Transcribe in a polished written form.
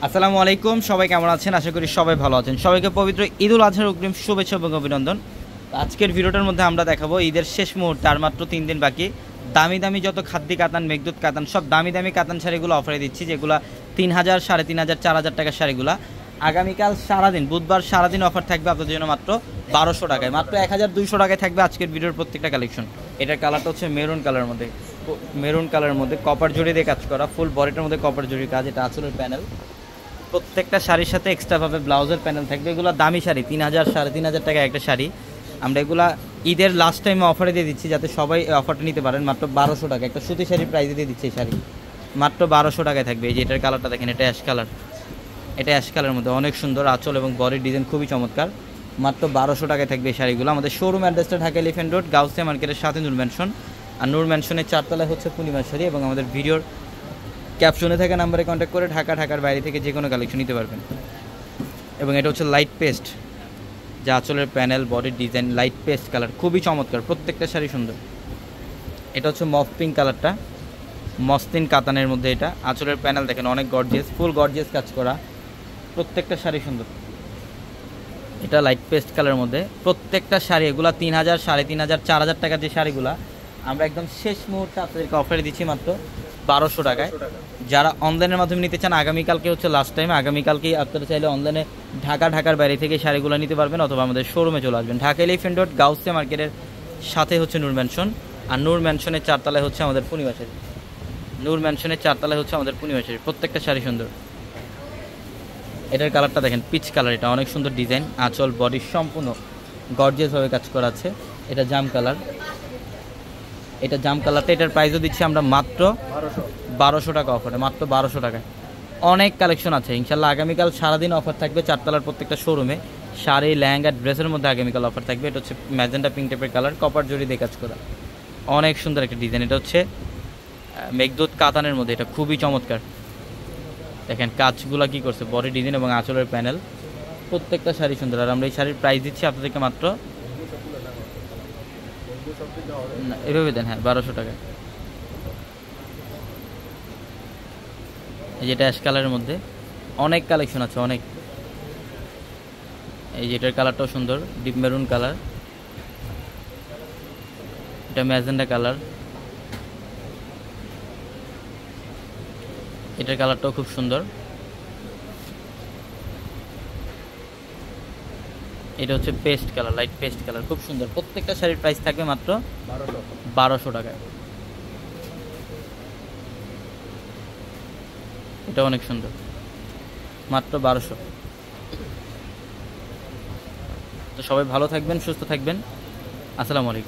আসসালামু আলাইকুম, সবাই কেমন আছেন? আশা করি সবাই ভালো আছেন। সবাইকে পবিত্র ঈদুল আজহার অগ্রিম শুভেচ্ছা এবং অভিনন্দন। আজকের ভিডিওটার মধ্যে আমরা দেখাবো ঈদের শেষ মুহূর্তে আর মাত্র 3 দিন বাকি দামি দামি যত খাদ্যি কাতান, মেঘদূত কাতান, সব দামি দামি কাতান শাড়িগুলো অফারে দিচ্ছি, যেগুলো 3000, 3500, 4000 টাকার শাড়িগুলো আগামীকাল সারাদিন বুধবার সারাদিন অফার থাকবে আপনাদের জন্য মাত্র 1200 টাকায়, মাত্র 1200 টাকায় থাকবে আজকের ভিডিওর প্রত্যেকটা কালেকশন। এটার কালারটা হচ্ছে মেরুন কালারের মধ্যে, কপার জড়ি দিয়ে কাজ করা, ফুল বডিটার মধ্যে কপার জড়ির কাজ। এটা আঁচলের প্যানেল, প্রত্যেকটা শাড়ির সাথে এক্সট্রাভাবে ব্লাউজের প্যানেল থাকবে। এগুলো দামি শাড়ি, 3000, 3500 টাকা একটা শাড়ি। আমরা এগুলা ঈদের লাস্ট টাইমে অফারে দিয়ে দিচ্ছি যাতে সবাই এই অফারটা নিতে পারেন। মাত্র 1200 টাকা একটা সুতি শাড়ির প্রাইসে দিয়ে দিচ্ছে এই শাড়ি, মাত্র 1200 টাকায় থাকবে। এই যে এটার কালারটা দেখেন, এটা অ্যাশ কালার, এটা অ্যাশ কালারের মধ্যে অনেক সুন্দর আঁচল এবং বডির ডিজাইন খুবই চমৎকার। মাত্র 1200 টাকায় থাকবে এই শাড়িগুলো। আমাদের শোরুম অ্যাড্রেসটা ঢাকা এলিফ্যান্ট রোড, গাউসিয়া মার্কেটের সাথে নূর ম্যানশন। আর নূর ম্যানশনের 4 তলায় হচ্ছে পূর্ণিমা শাড়ি। এবং আমাদের ভিডিওর ক্যাপশনে থাকা নাম্বারে কন্ট্যাক্ট করে ঢাকার বাইরে থেকে যে কোনো কালেকশন নিতে পারবেন। এবং এটা হচ্ছে লাইট পেস্ট, যা আঁচলের প্যানেল, বডির ডিজাইন লাইট পেস্ট কালার, খুবই চমৎকার, প্রত্যেকটা শাড়ি সুন্দর। এটা হচ্ছে মফ পিঙ্ক কালারটা, মসলিন কাতানের মধ্যে। এটা আঁচলের প্যানেল দেখেন অনেক গর্জিয়াস, ফুল গর্জিয়াস কাজ করা, প্রত্যেকটা শাড়ি সুন্দর। এটা লাইট পেস্ট কালারের মধ্যে, প্রত্যেকটা শাড়ি এগুলো 3000, 3500, 4000 টাকার যে শাড়িগুলো আমরা একদম শেষ মুহূর্তে আপনাদেরকে অফারে দিচ্ছি মাত্র 1200 টাকায়। যারা অনলাইনের মাধ্যমে নিতে চান, আগামীকালকে হচ্ছে লাস্ট টাইম, আগামীকালকেই আপনারা চাইলে অনলাইনে ঢাকার বাইরে থেকে শাড়িগুলো নিতে পারবেন, অথবা আমাদের শোরুমে চলে আসবেন। ঢাকা এলিফ্যান্ট রোড, গাউসিয়া মার্কেটের সাথে হচ্ছে নূর ম্যানশন। আর নূর ম্যানশনের 4 তলায় হচ্ছে আমাদের পূর্ণিমা শাড়ি, নূর ম্যানশনের 4 তলায় হচ্ছে আমাদের পূর্ণিমা শাড়ি, প্রত্যেকটা শাড়ি সুন্দর। এটার কালারটা দেখেন পিচ কালার, এটা অনেক সুন্দর ডিজাইন, আঁচল বডি সম্পূর্ণ গর্জিয়াসভাবে কাজ করা আছে। এটা জাম কালার, এটা জাম কালারটা, এটার প্রাইসও দিচ্ছি আমরা মাত্র 1200 টাকা অফারে, মাত্র 1200 টাকায়। অনেক কালেকশন আছে ইনশাল্লাহ। আগামীকাল সারাদিন অফার থাকবে 4 তলার প্রত্যেকটা শোরুমে, শাড়ি, লেহেঙ্গা, ড্রেসের মধ্যে আগামীকাল অফার থাকবে। এটা হচ্ছে ম্যাজেন্টা পিঙ্ক টাইপের কালার, কপার জড়ি দিয়ে কাজ করা, অনেক সুন্দর একটা ডিজাইন। এটা হচ্ছে মেঘদূত কাতানের মধ্যে, এটা খুবই চমৎকার। দেখেন কাজগুলো কি করছে, বডি ডিজাইন এবং আঁচলের প্যানেল, প্রত্যেকটা শাড়ি সুন্দর। আর আমরা এই শাড়ির প্রাইস দিচ্ছি আপনাদেরকে মাত্র এভাবে দেন, হ্যাঁ 1200 টাকায়। এই যেটা অ্যাশ কালারের মধ্যে অনেক কালেকশন আছে, অনেক। এই যেটার কালারটাও সুন্দর, ডিপ মেরুন কালার, এটা ম্যাজেন্ডা কালার, এটার কালারটাও খুব সুন্দর। এটা হচ্ছে paste colour, light paste colour, খুব সুন্দর। প্রত্যেকটা শাড়ির প্রাইস থাকবে মাত্র 1200 টাকায়। এটা অনেক সুন্দর, মাত্র 1200। তো সবাই ভালো থাকবেন, সুস্থ থাকবেন। আসসালামু আলাইকুম।